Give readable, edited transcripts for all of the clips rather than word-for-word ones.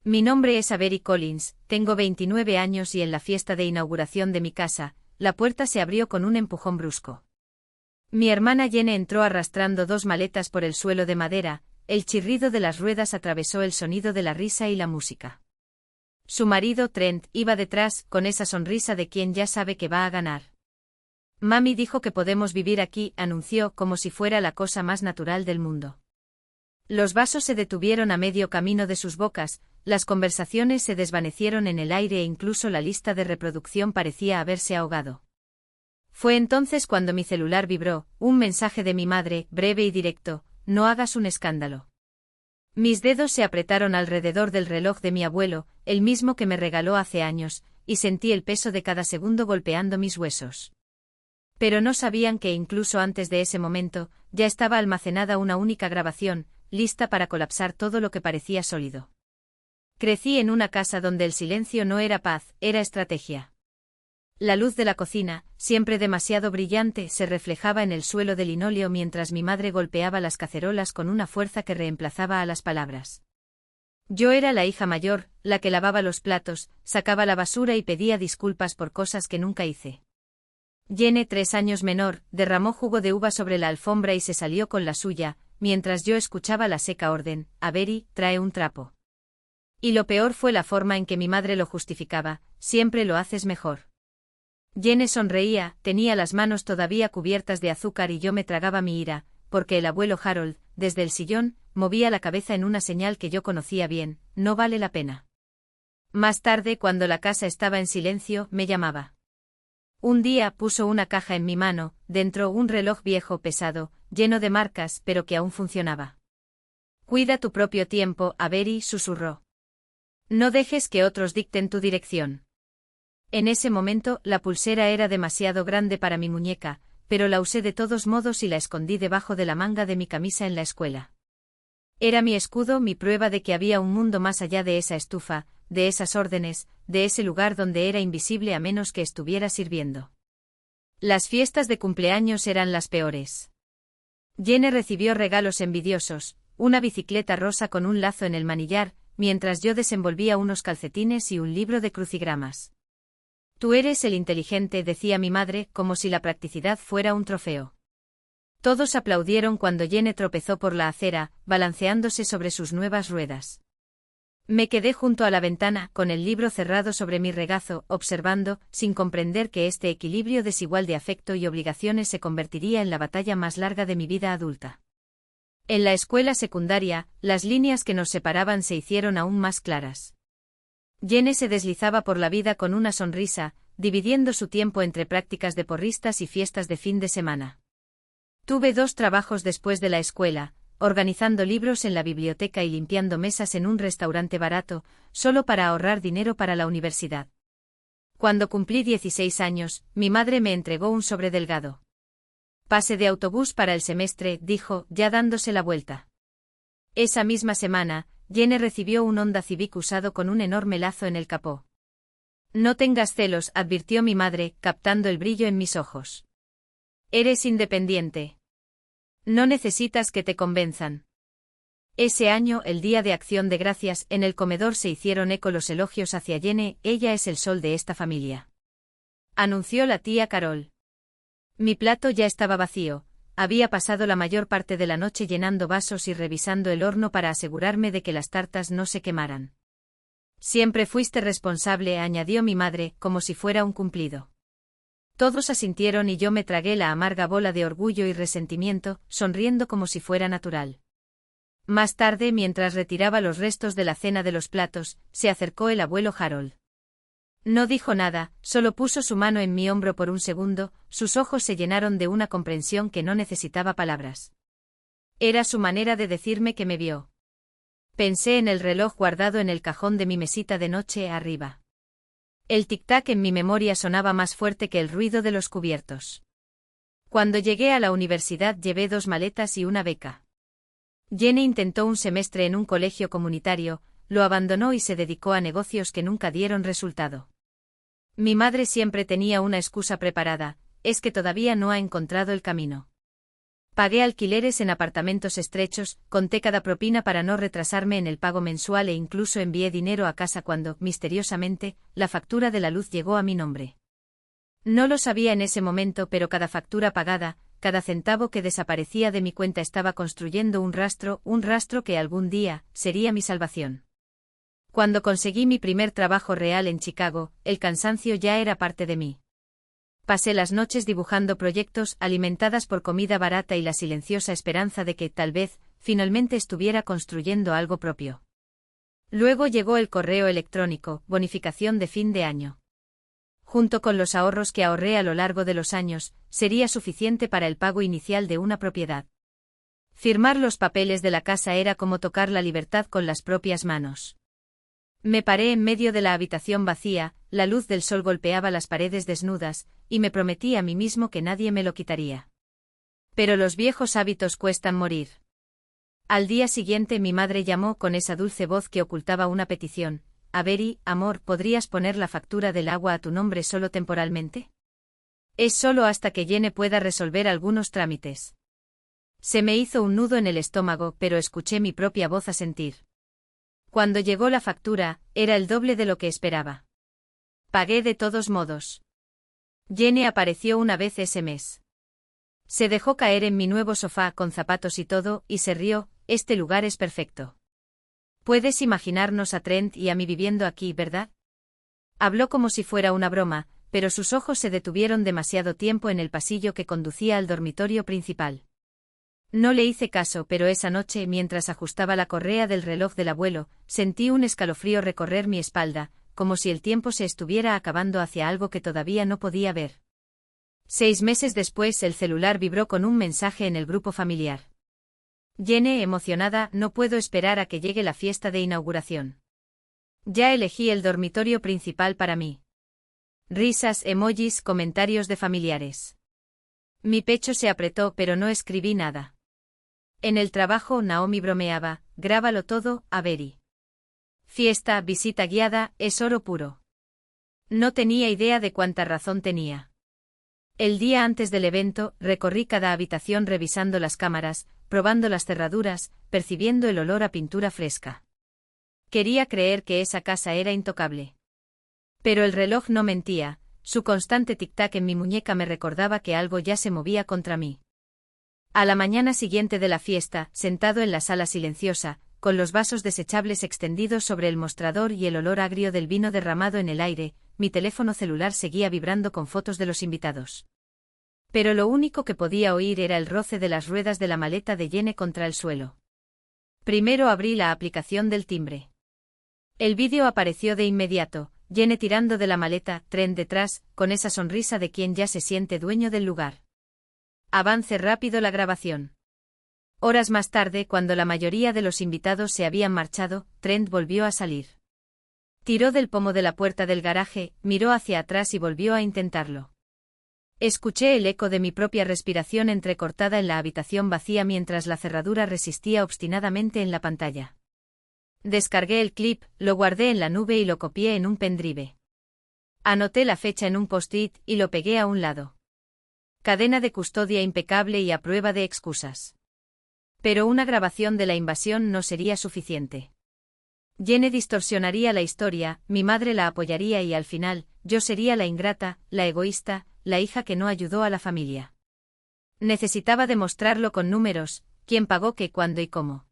Mi nombre es Avery Collins, tengo 29 años y en la fiesta de inauguración de mi casa, la puerta se abrió con un empujón brusco. Mi hermana Jenny entró arrastrando 2 maletas por el suelo de madera, el chirrido de las ruedas atravesó el sonido de la risa y la música. Su marido, Trent, iba detrás, con esa sonrisa de quien ya sabe que va a ganar. Mami dijo que podemos vivir aquí, anunció, como si fuera la cosa más natural del mundo. Los vasos se detuvieron a medio camino de sus bocas, las conversaciones se desvanecieron en el aire e incluso la lista de reproducción parecía haberse ahogado. Fue entonces cuando mi celular vibró, un mensaje de mi madre, breve y directo: no hagas un escándalo. Mis dedos se apretaron alrededor del reloj de mi abuelo, el mismo que me regaló hace años, y sentí el peso de cada segundo golpeando mis huesos. Pero no sabían que incluso antes de ese momento, ya estaba almacenada una única grabación, lista para colapsar todo lo que parecía sólido. Crecí en una casa donde el silencio no era paz, era estrategia. La luz de la cocina, siempre demasiado brillante, se reflejaba en el suelo de linóleo mientras mi madre golpeaba las cacerolas con una fuerza que reemplazaba a las palabras. Yo era la hija mayor, la que lavaba los platos, sacaba la basura y pedía disculpas por cosas que nunca hice. Jenny, 3 años menor, derramó jugo de uva sobre la alfombra y se salió con la suya, mientras yo escuchaba la seca orden: Avery, trae un trapo. Y lo peor fue la forma en que mi madre lo justificaba: siempre lo haces mejor. Jenny sonreía, tenía las manos todavía cubiertas de azúcar y yo me tragaba mi ira, porque el abuelo Harold, desde el sillón, movía la cabeza en una señal que yo conocía bien: no vale la pena. Más tarde, cuando la casa estaba en silencio, me llamaba. Un día puso una caja en mi mano, dentro un reloj viejo pesado, lleno de marcas, pero que aún funcionaba. Cuida tu propio tiempo, Avery, susurró. No dejes que otros dicten tu dirección. En ese momento, la pulsera era demasiado grande para mi muñeca, pero la usé de todos modos y la escondí debajo de la manga de mi camisa en la escuela. Era mi escudo, mi prueba de que había un mundo más allá de esa estufa, de esas órdenes, de ese lugar donde era invisible a menos que estuviera sirviendo. Las fiestas de cumpleaños eran las peores. Jenny recibió regalos envidiosos, una bicicleta rosa con un lazo en el manillar, mientras yo desenvolvía unos calcetines y un libro de crucigramas. Tú eres el inteligente, decía mi madre, como si la practicidad fuera un trofeo. Todos aplaudieron cuando Jenny tropezó por la acera, balanceándose sobre sus nuevas ruedas. Me quedé junto a la ventana, con el libro cerrado sobre mi regazo, observando, sin comprender que este equilibrio desigual de afecto y obligaciones se convertiría en la batalla más larga de mi vida adulta. En la escuela secundaria, las líneas que nos separaban se hicieron aún más claras. Jenny se deslizaba por la vida con una sonrisa, dividiendo su tiempo entre prácticas de porristas y fiestas de fin de semana. Tuve 2 trabajos después de la escuela, organizando libros en la biblioteca y limpiando mesas en un restaurante barato, solo para ahorrar dinero para la universidad. Cuando cumplí 16 años, mi madre me entregó un sobre delgado. Pase de autobús para el semestre, dijo, ya dándose la vuelta. Esa misma semana, Jenny recibió un Honda Civic usado con un enorme lazo en el capó. No tengas celos, advirtió mi madre, captando el brillo en mis ojos. Eres independiente. No necesitas que te convenzan. Ese año, el Día de Acción de Gracias, en el comedor se hicieron eco los elogios hacia Jenny: ella es el sol de esta familia. Anunció la tía Carol. Mi plato ya estaba vacío, había pasado la mayor parte de la noche llenando vasos y revisando el horno para asegurarme de que las tartas no se quemaran. Siempre fuiste responsable, añadió mi madre, como si fuera un cumplido. Todos asintieron y yo me tragué la amarga bola de orgullo y resentimiento, sonriendo como si fuera natural. Más tarde, mientras retiraba los restos de la cena de los platos, se acercó el abuelo Harold. No dijo nada, solo puso su mano en mi hombro por un segundo, sus ojos se llenaron de una comprensión que no necesitaba palabras. Era su manera de decirme que me vio. Pensé en el reloj guardado en el cajón de mi mesita de noche arriba. El tic-tac en mi memoria sonaba más fuerte que el ruido de los cubiertos. Cuando llegué a la universidad llevé 2 maletas y una beca. Jenny intentó un semestre en un colegio comunitario, lo abandonó y se dedicó a negocios que nunca dieron resultado. Mi madre siempre tenía una excusa preparada: es que todavía no ha encontrado el camino. Pagué alquileres en apartamentos estrechos, conté cada propina para no retrasarme en el pago mensual e incluso envié dinero a casa cuando, misteriosamente, la factura de la luz llegó a mi nombre. No lo sabía en ese momento, pero cada factura pagada, cada centavo que desaparecía de mi cuenta estaba construyendo un rastro que algún día sería mi salvación. Cuando conseguí mi primer trabajo real en Chicago, el cansancio ya era parte de mí. Pasé las noches dibujando proyectos alimentadas por comida barata y la silenciosa esperanza de que, tal vez, finalmente estuviera construyendo algo propio. Luego llegó el correo electrónico, bonificación de fin de año. Junto con los ahorros que ahorré a lo largo de los años, sería suficiente para el pago inicial de una propiedad. Firmar los papeles de la casa era como tocar la libertad con las propias manos. Me paré en medio de la habitación vacía, la luz del sol golpeaba las paredes desnudas, y me prometí a mí mismo que nadie me lo quitaría. Pero los viejos hábitos cuestan morir. Al día siguiente mi madre llamó con esa dulce voz que ocultaba una petición. Avery, amor, ¿podrías poner la factura del agua a tu nombre solo temporalmente? Es solo hasta que Jenny pueda resolver algunos trámites. Se me hizo un nudo en el estómago, pero escuché mi propia voz asentir. Cuando llegó la factura, era el doble de lo que esperaba. Pagué de todos modos. Jenny apareció una vez ese mes. Se dejó caer en mi nuevo sofá con zapatos y todo, y se rió. Este lugar es perfecto. Puedes imaginarnos a Trent y a mí viviendo aquí, ¿verdad? Habló como si fuera una broma, pero sus ojos se detuvieron demasiado tiempo en el pasillo que conducía al dormitorio principal. No le hice caso, pero esa noche, mientras ajustaba la correa del reloj del abuelo, sentí un escalofrío recorrer mi espalda, como si el tiempo se estuviera acabando hacia algo que todavía no podía ver. 6 meses después el celular vibró con un mensaje en el grupo familiar. Jenny, emocionada, no puedo esperar a que llegue la fiesta de inauguración. Ya elegí el dormitorio principal para mí. Risas, emojis, comentarios de familiares. Mi pecho se apretó, pero no escribí nada. En el trabajo Naomi bromeaba, grábalo todo, Avery. Fiesta, visita guiada, es oro puro. No tenía idea de cuánta razón tenía. El día antes del evento, recorrí cada habitación revisando las cámaras, probando las cerraduras, percibiendo el olor a pintura fresca. Quería creer que esa casa era intocable. Pero el reloj no mentía, su constante tic-tac en mi muñeca me recordaba que algo ya se movía contra mí. A la mañana siguiente de la fiesta, sentado en la sala silenciosa, con los vasos desechables extendidos sobre el mostrador y el olor agrio del vino derramado en el aire, mi teléfono celular seguía vibrando con fotos de los invitados. Pero lo único que podía oír era el roce de las ruedas de la maleta de Jenny contra el suelo. Primero abrí la aplicación del timbre. El vídeo apareció de inmediato, Jenny tirando de la maleta, Trent detrás, con esa sonrisa de quien ya se siente dueño del lugar. Avance rápido la grabación. Horas más tarde, cuando la mayoría de los invitados se habían marchado, Trent volvió a salir. Tiró del pomo de la puerta del garaje, miró hacia atrás y volvió a intentarlo. Escuché el eco de mi propia respiración entrecortada en la habitación vacía mientras la cerradura resistía obstinadamente en la pantalla. Descargué el clip, lo guardé en la nube y lo copié en un pendrive. Anoté la fecha en un post-it y lo pegué a un lado. Cadena de custodia impecable y a prueba de excusas. Pero una grabación de la invasión no sería suficiente. Jenny distorsionaría la historia, mi madre la apoyaría y al final, yo sería la ingrata, la egoísta, la hija que no ayudó a la familia. Necesitaba demostrarlo con números, quién pagó qué, cuándo y cómo.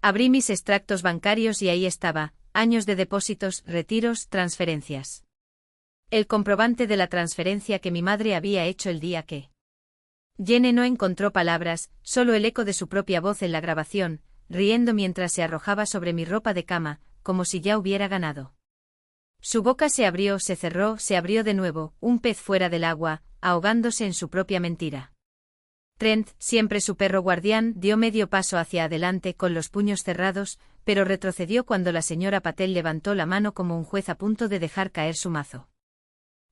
Abrí mis extractos bancarios y ahí estaba, años de depósitos, retiros, transferencias. El comprobante de la transferencia que mi madre había hecho el día que. Jenny no encontró palabras, solo el eco de su propia voz en la grabación, riendo mientras se arrojaba sobre mi ropa de cama, como si ya hubiera ganado. Su boca se abrió, se cerró, se abrió de nuevo, un pez fuera del agua, ahogándose en su propia mentira. Trent, siempre su perro guardián, dio medio paso hacia adelante con los puños cerrados, pero retrocedió cuando la señora Patel levantó la mano como un juez a punto de dejar caer su mazo.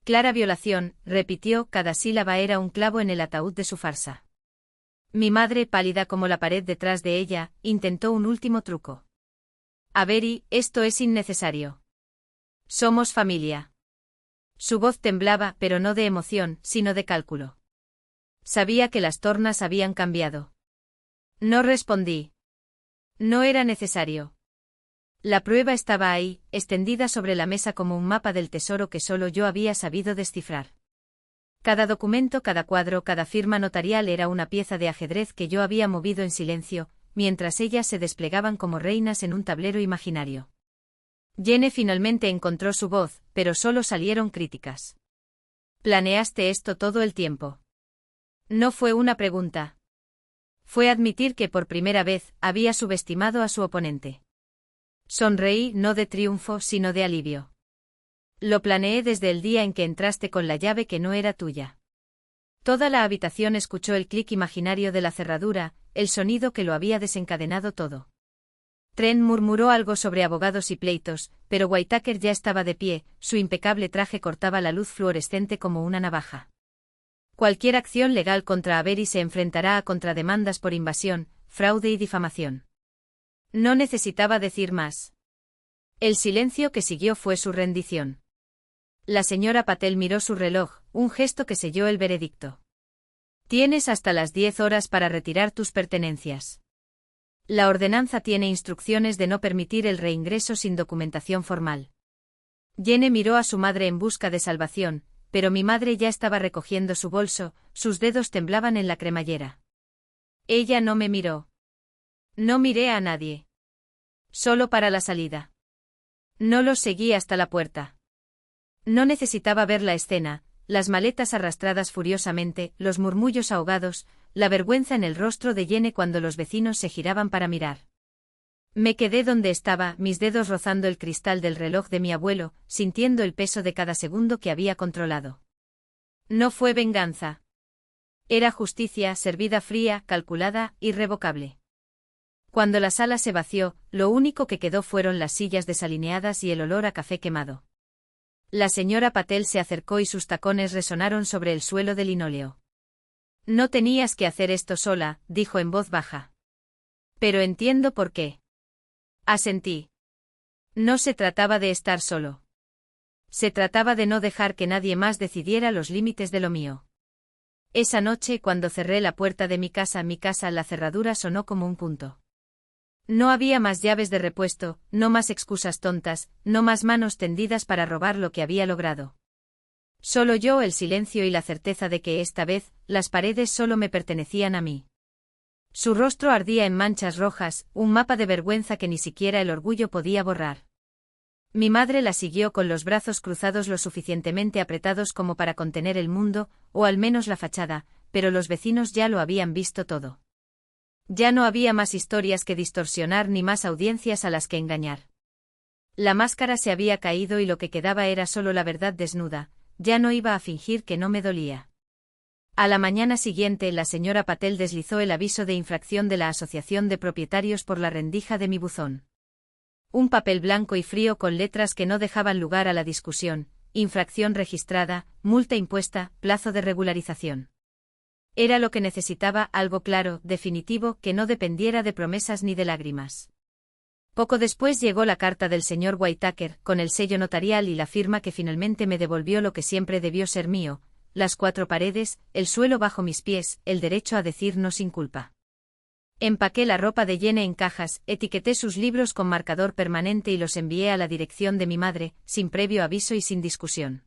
Clara violación, repitió, cada sílaba era un clavo en el ataúd de su farsa. Mi madre, pálida como la pared detrás de ella, intentó un último truco. Avery, esto es innecesario. Somos familia. Su voz temblaba, pero no de emoción, sino de cálculo. Sabía que las tornas habían cambiado. No respondí. No era necesario. La prueba estaba ahí, extendida sobre la mesa como un mapa del tesoro que solo yo había sabido descifrar. Cada documento, cada cuadro, cada firma notarial era una pieza de ajedrez que yo había movido en silencio, mientras ellas se desplegaban como reinas en un tablero imaginario. Jane finalmente encontró su voz, pero solo salieron críticas. ¿Planeaste esto todo el tiempo? No fue una pregunta. Fue admitir que por primera vez había subestimado a su oponente. Sonreí, no de triunfo, sino de alivio. Lo planeé desde el día en que entraste con la llave que no era tuya. Toda la habitación escuchó el clic imaginario de la cerradura, el sonido que lo había desencadenado todo. Trent murmuró algo sobre abogados y pleitos, pero Whitaker ya estaba de pie, su impecable traje cortaba la luz fluorescente como una navaja. Cualquier acción legal contra Avery se enfrentará a contrademandas por invasión, fraude y difamación. No necesitaba decir más. El silencio que siguió fue su rendición. La señora Patel miró su reloj, un gesto que selló el veredicto. Tienes hasta las 10 horas para retirar tus pertenencias. La ordenanza tiene instrucciones de no permitir el reingreso sin documentación formal. Jane miró a su madre en busca de salvación, pero mi madre ya estaba recogiendo su bolso, sus dedos temblaban en la cremallera. Ella no me miró. No miré a nadie. Solo para la salida. No los seguí hasta la puerta. No necesitaba ver la escena, las maletas arrastradas furiosamente, los murmullos ahogados, la vergüenza en el rostro de Jane cuando los vecinos se giraban para mirar. Me quedé donde estaba, mis dedos rozando el cristal del reloj de mi abuelo, sintiendo el peso de cada segundo que había controlado. No fue venganza. Era justicia, servida fría, calculada, irrevocable. Cuando la sala se vació, lo único que quedó fueron las sillas desalineadas y el olor a café quemado. La señora Patel se acercó y sus tacones resonaron sobre el suelo de linóleo. No tenías que hacer esto sola, dijo en voz baja. Pero entiendo por qué. Asentí. No se trataba de estar solo. Se trataba de no dejar que nadie más decidiera los límites de lo mío. Esa noche, cuando cerré la puerta de mi casa, la cerradura sonó como un punto. No había más llaves de repuesto, no más excusas tontas, no más manos tendidas para robar lo que había logrado. Solo yo, el silencio y la certeza de que esta vez, las paredes solo me pertenecían a mí. Su rostro ardía en manchas rojas, un mapa de vergüenza que ni siquiera el orgullo podía borrar. Mi madre la siguió con los brazos cruzados lo suficientemente apretados como para contener el mundo, o al menos la fachada, pero los vecinos ya lo habían visto todo. Ya no había más historias que distorsionar ni más audiencias a las que engañar. La máscara se había caído y lo que quedaba era solo la verdad desnuda, ya no iba a fingir que no me dolía. A la mañana siguiente la señora Patel deslizó el aviso de infracción de la Asociación de Propietarios por la rendija de mi buzón. Un papel blanco y frío con letras que no dejaban lugar a la discusión, infracción registrada, multa impuesta, plazo de regularización. Era lo que necesitaba, algo claro, definitivo, que no dependiera de promesas ni de lágrimas. Poco después llegó la carta del señor Whitaker, con el sello notarial y la firma que finalmente me devolvió lo que siempre debió ser mío, las 4 paredes, el suelo bajo mis pies, el derecho a decir no sin culpa. Empaqué la ropa de Jane en cajas, etiqueté sus libros con marcador permanente y los envié a la dirección de mi madre, sin previo aviso y sin discusión.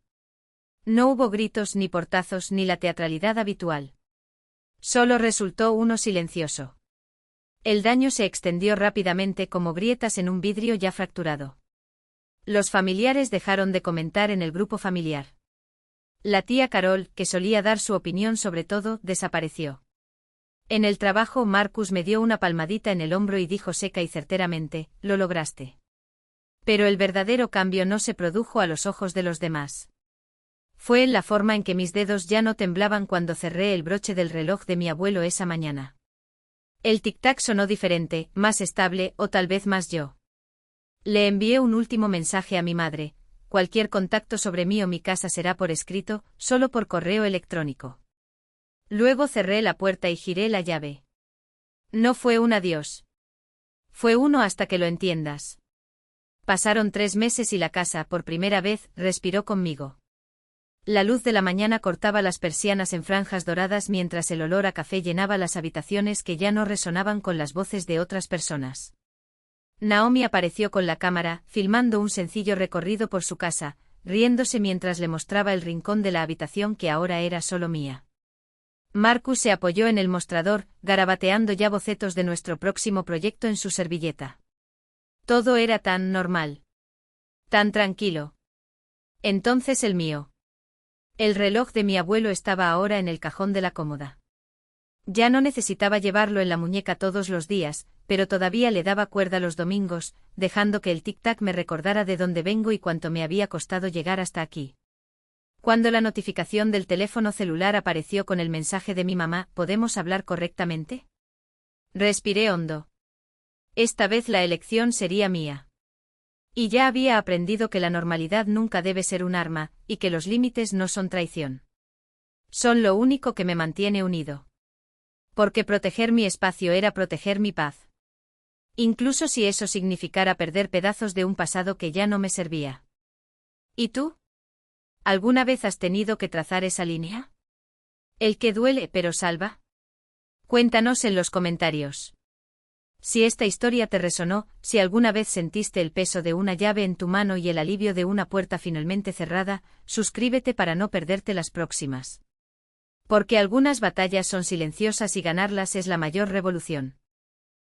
No hubo gritos ni portazos ni la teatralidad habitual. Solo resultó uno silencioso. El daño se extendió rápidamente como grietas en un vidrio ya fracturado. Los familiares dejaron de comentar en el grupo familiar. La tía Carol, que solía dar su opinión sobre todo, desapareció. En el trabajo Marcus me dio una palmadita en el hombro y dijo seca y certeramente, «Lo lograste». Pero el verdadero cambio no se produjo a los ojos de los demás. Fue en la forma en que mis dedos ya no temblaban cuando cerré el broche del reloj de mi abuelo esa mañana. El tic-tac sonó diferente, más estable o tal vez más yo. Le envié un último mensaje a mi madre, cualquier contacto sobre mí o mi casa será por escrito, solo por correo electrónico. Luego cerré la puerta y giré la llave. No fue un adiós. Fue uno hasta que lo entiendas. Pasaron 3 meses y la casa, por primera vez, respiró conmigo. La luz de la mañana cortaba las persianas en franjas doradas mientras el olor a café llenaba las habitaciones que ya no resonaban con las voces de otras personas. Naomi apareció con la cámara, filmando un sencillo recorrido por su casa, riéndose mientras le mostraba el rincón de la habitación que ahora era solo mía. Marcus se apoyó en el mostrador, garabateando ya bocetos de nuestro próximo proyecto en su servilleta. Todo era tan normal. Tan tranquilo. Entonces el mío. El reloj de mi abuelo estaba ahora en el cajón de la cómoda. Ya no necesitaba llevarlo en la muñeca todos los días, pero todavía le daba cuerda los domingos, dejando que el tic-tac me recordara de dónde vengo y cuánto me había costado llegar hasta aquí. Cuando la notificación del teléfono celular apareció con el mensaje de mi mamá, ¿podemos hablar correctamente? Respiré hondo. Esta vez la elección sería mía. Y ya había aprendido que la normalidad nunca debe ser un arma, y que los límites no son traición. Son lo único que me mantiene unido. Porque proteger mi espacio era proteger mi paz. Incluso si eso significara perder pedazos de un pasado que ya no me servía. ¿Y tú? ¿Alguna vez has tenido que trazar esa línea? ¿El que duele pero salva? Cuéntanos en los comentarios. Si esta historia te resonó, si alguna vez sentiste el peso de una llave en tu mano y el alivio de una puerta finalmente cerrada, suscríbete para no perderte las próximas. Porque algunas batallas son silenciosas y ganarlas es la mayor revolución.